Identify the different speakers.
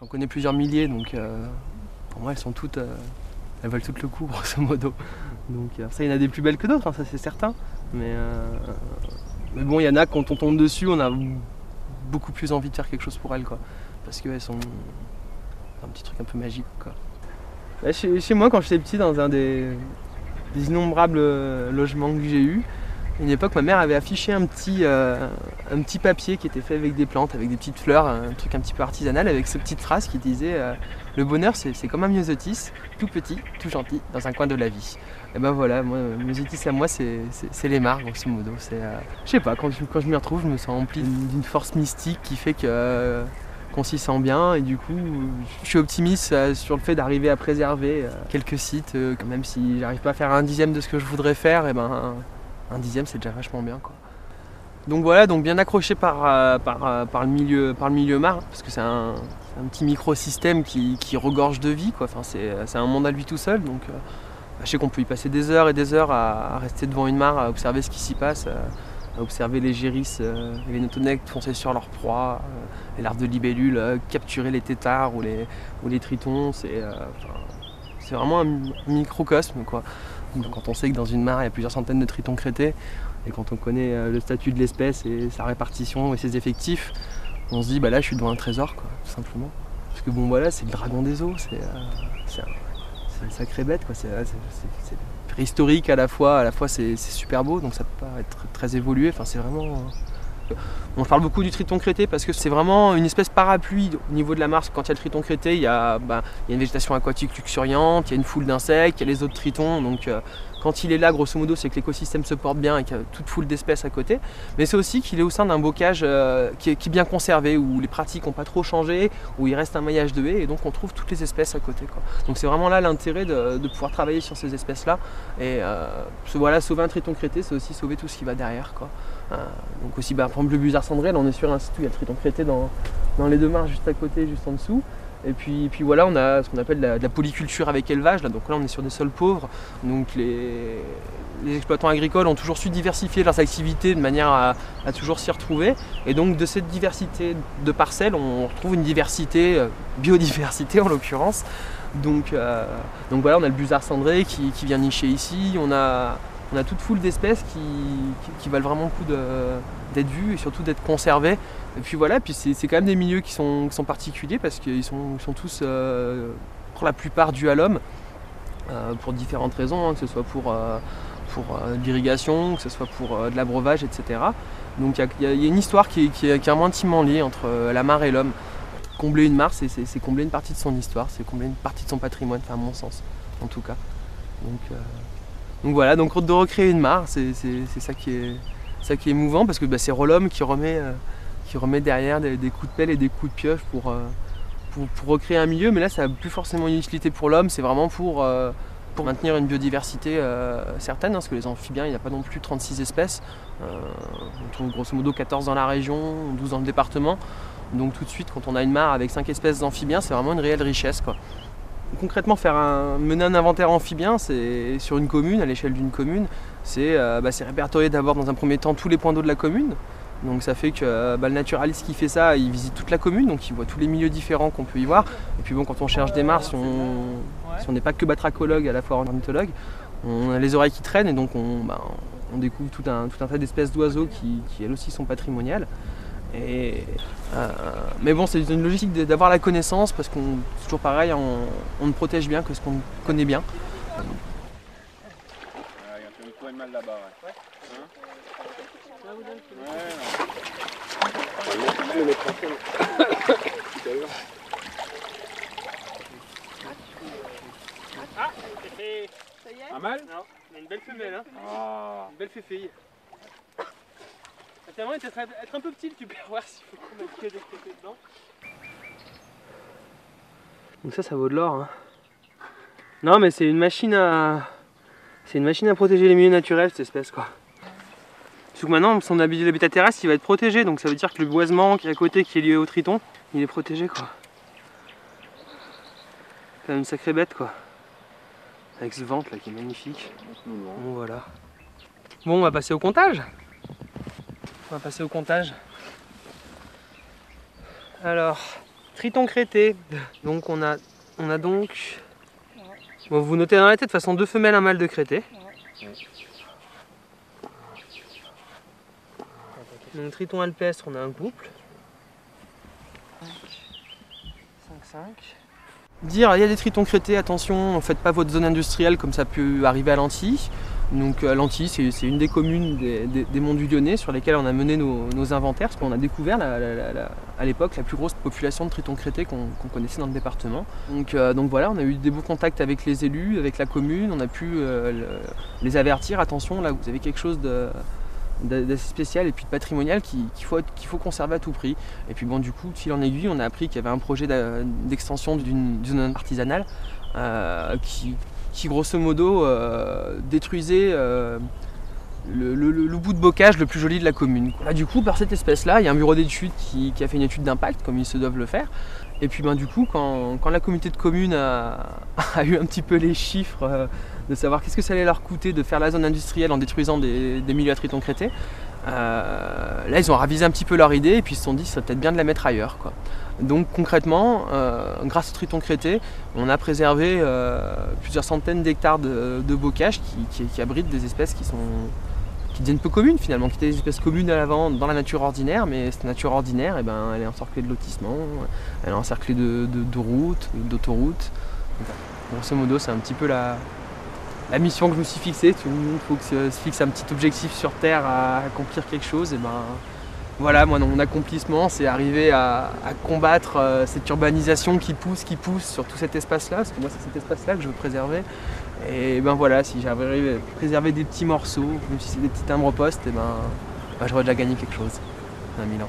Speaker 1: J'en connais plusieurs milliers, donc pour moi elles sont toutes, elles valent toutes le coup grosso modo. Donc ça, il y en a des plus belles que d'autres, hein, ça c'est certain. Mais bon, il y en a quand on tombe dessus, on a beaucoup plus envie de faire quelque chose pour elles, quoi. Parce qu'elles sont un petit truc un peu magique, quoi. Là, chez moi, quand j'étais petit, dans un des innombrables logements que j'ai eu, à une époque, ma mère avait affiché un petit papier qui était fait avec des plantes, avec des petites fleurs, un truc un petit peu artisanal, avec cette petite phrase qui disait le bonheur, c'est comme un myosotis, tout petit, tout gentil, dans un coin de la vie. Et ben voilà, moi, myosotis à moi, c'est les mares, grosso modo. Je sais pas, quand je m'y retrouve, je me sens rempli d'une force mystique qui fait que qu'on s'y sent bien, et du coup je suis optimiste sur le fait d'arriver à préserver quelques sites, même si j'arrive pas à faire un dixième de ce que je voudrais faire, et ben un dixième c'est déjà vachement bien, quoi. Donc voilà, donc bien accroché par le milieu mare, parce que c'est un petit microsystème qui regorge de vie, quoi. Enfin, c'est un monde à lui tout seul, donc je sais qu'on peut y passer des heures et des heures à rester devant une mare, à observer ce qui s'y passe, à observer les gérisses et les notonectes foncer sur leur proie, les larves de libellules, capturer les têtards ou les tritons. C'est vraiment un microcosme, quoi. Donc, quand on sait que dans une mare il y a plusieurs centaines de tritons crêtés, et quand on connaît le statut de l'espèce et sa répartition et ses effectifs, on se dit bah là je suis devant un trésor, quoi, tout simplement. Parce que bon voilà, c'est le dragon des eaux, c'est une sacrée bête, quoi. C'est préhistorique à la fois c'est super beau, donc ça peut pas être très évolué. Enfin, c'est vraiment. On parle beaucoup du triton crêté parce que c'est vraiment une espèce parapluie au niveau de la Mars. Quand il y a le triton crêté, il y a une végétation aquatique luxuriante, il y a une foule d'insectes, il y a les autres tritons. Donc quand il est là, grosso modo, c'est que l'écosystème se porte bien et qu'il y a toute foule d'espèces à côté. Mais c'est aussi qu'il est au sein d'un bocage qui est bien conservé, où les pratiques n'ont pas trop changé, où il reste un maillage de haies, et donc on trouve toutes les espèces à côté, quoi. Donc c'est vraiment là l'intérêt de pouvoir travailler sur ces espèces-là. Et voilà, sauver un triton crêté, c'est aussi sauver tout ce qui va derrière, quoi. Donc aussi, par exemple, le busard cendré, là on est sur un site où il y a le triton crêté dans les deux mares juste à côté, juste en dessous. Et puis voilà, on a ce qu'on appelle de la polyculture avec élevage. Là. Donc là, on est sur des sols pauvres. Donc les exploitants agricoles ont toujours su diversifier leurs activités de manière à toujours s'y retrouver. Et donc de cette diversité de parcelles, on retrouve une diversité, biodiversité en l'occurrence. Donc voilà, on a le busard cendré qui vient nicher ici. On a toute foule d'espèces qui valent vraiment le coup d'être vues et surtout d'être conservées. Et puis voilà, puis c'est quand même des milieux qui sont particuliers parce qu'ils sont tous pour la plupart dus à l'homme, pour différentes raisons, hein, que ce soit pour l'irrigation, que ce soit pour de l'abreuvage, etc. Donc il y a une histoire qui est vraiment intimement liée entre la mare et l'homme. Combler une mare, c'est combler une partie de son histoire, c'est combler une partie de son patrimoine, enfin à mon sens, en tout cas. Donc voilà, donc de recréer une mare, c'est ça qui est émouvant, parce que c'est l'homme qui remet derrière des coups de pelle et des coups de pioche pour recréer un milieu, mais là ça n'a plus forcément une utilité pour l'homme, c'est vraiment pour maintenir une biodiversité certaine, hein, parce que les amphibiens, il n'y a pas non plus 36 espèces, on trouve grosso modo 14 dans la région, 12 dans le département, donc tout de suite quand on a une mare avec 5 espèces d'amphibiens, c'est vraiment une réelle richesse, quoi. Concrètement, mener un inventaire amphibien, c'est sur une commune, à l'échelle d'une commune, c'est répertorier d'abord dans un premier temps tous les points d'eau de la commune. Donc ça fait que le naturaliste qui fait ça, il visite toute la commune, donc il voit tous les milieux différents qu'on peut y voir. Et puis bon, quand on cherche des mares, si on n'est pas que batracologue, à la fois ornithologue, on a les oreilles qui traînent, et donc on découvre tout un tas d'espèces d'oiseaux qui elles aussi sont patrimoniales. Mais bon, c'est une logique d'avoir la connaissance, parce qu'on, toujours pareil, on ne protège bien que ce qu'on connaît bien.
Speaker 2: Il y a un coin de mal là-bas, ouais.
Speaker 1: Ah, c'est
Speaker 2: Ça y est? Pas mal?
Speaker 1: Non, on a une belle femelle, hein.
Speaker 2: Ah.
Speaker 1: Une belle féfille. Tellement être un peu petit le tupperware s'il faut qu'on mette que des côtés dedans. Donc ça vaut de l'or, hein. Non, mais c'est une machine à protéger les milieux naturels, cette espèce, quoi. Surtout que maintenant, son habitat terrestre, il va être protégé, donc ça veut dire que le boisement qui est à côté, qui est lié au triton, il est protégé, quoi. C'est une sacrée bête, quoi. Avec ce ventre là qui est magnifique. Bon, voilà. Bon, on va passer au comptage. Alors, Triton crété. Donc on a donc... Bon, vous notez dans la tête, de toute façon 2 femelles, 1 mâle de crété. Donc Triton alpestre, on a un couple. 5. Dire, il y a des tritons crétés, attention, ne faites pas votre zone industrielle comme ça peut arriver à Lanty. Donc Lanty, c'est une des communes des Monts du Lyonnais sur lesquelles on a mené nos inventaires, parce qu'on a découvert à l'époque la plus grosse population de tritons crétés qu'on connaissait dans le département. Donc voilà, on a eu des beaux contacts avec les élus, avec la commune, on a pu les avertir, attention, là vous avez quelque chose d'assez spécial et puis de patrimonial qu'il faut conserver à tout prix. Et puis bon, du coup, de fil en aiguille, on a appris qu'il y avait un projet d'extension d'une zone artisanale qui grosso modo détruisait le bout de bocage le plus joli de la commune. Là, du coup, par cette espèce-là, il y a un bureau d'études qui a fait une étude d'impact, comme ils se doivent le faire. Et puis du coup, quand la communauté de communes a eu un petit peu les chiffres de savoir qu'est-ce que ça allait leur coûter de faire la zone industrielle en détruisant des milieux à tritons crétés, là ils ont ravisé un petit peu leur idée et puis ils se sont dit que ça serait peut-être bien de la mettre ailleurs, quoi. Donc concrètement, grâce au triton crété, on a préservé plusieurs centaines d'hectares de bocage qui abritent des espèces qui deviennent peu communes finalement, qui étaient des espèces communes à l'avant dans la nature ordinaire, mais cette nature ordinaire, eh ben, elle est encerclée de lotissements, elle est encerclée de routes, d'autoroutes. Grosso modo, c'est un petit peu la mission que je me suis fixée. Tout le monde faut que se fixe un petit objectif sur Terre à accomplir quelque chose. Et ben voilà, moi mon accomplissement, c'est arriver à combattre cette urbanisation qui pousse sur tout cet espace-là, parce que moi c'est cet espace-là que je veux préserver. Et ben voilà, si j'arrive à préserver des petits morceaux, même si c'est des petits timbres-poste, et ben j'aurais déjà gagné quelque chose à Milan.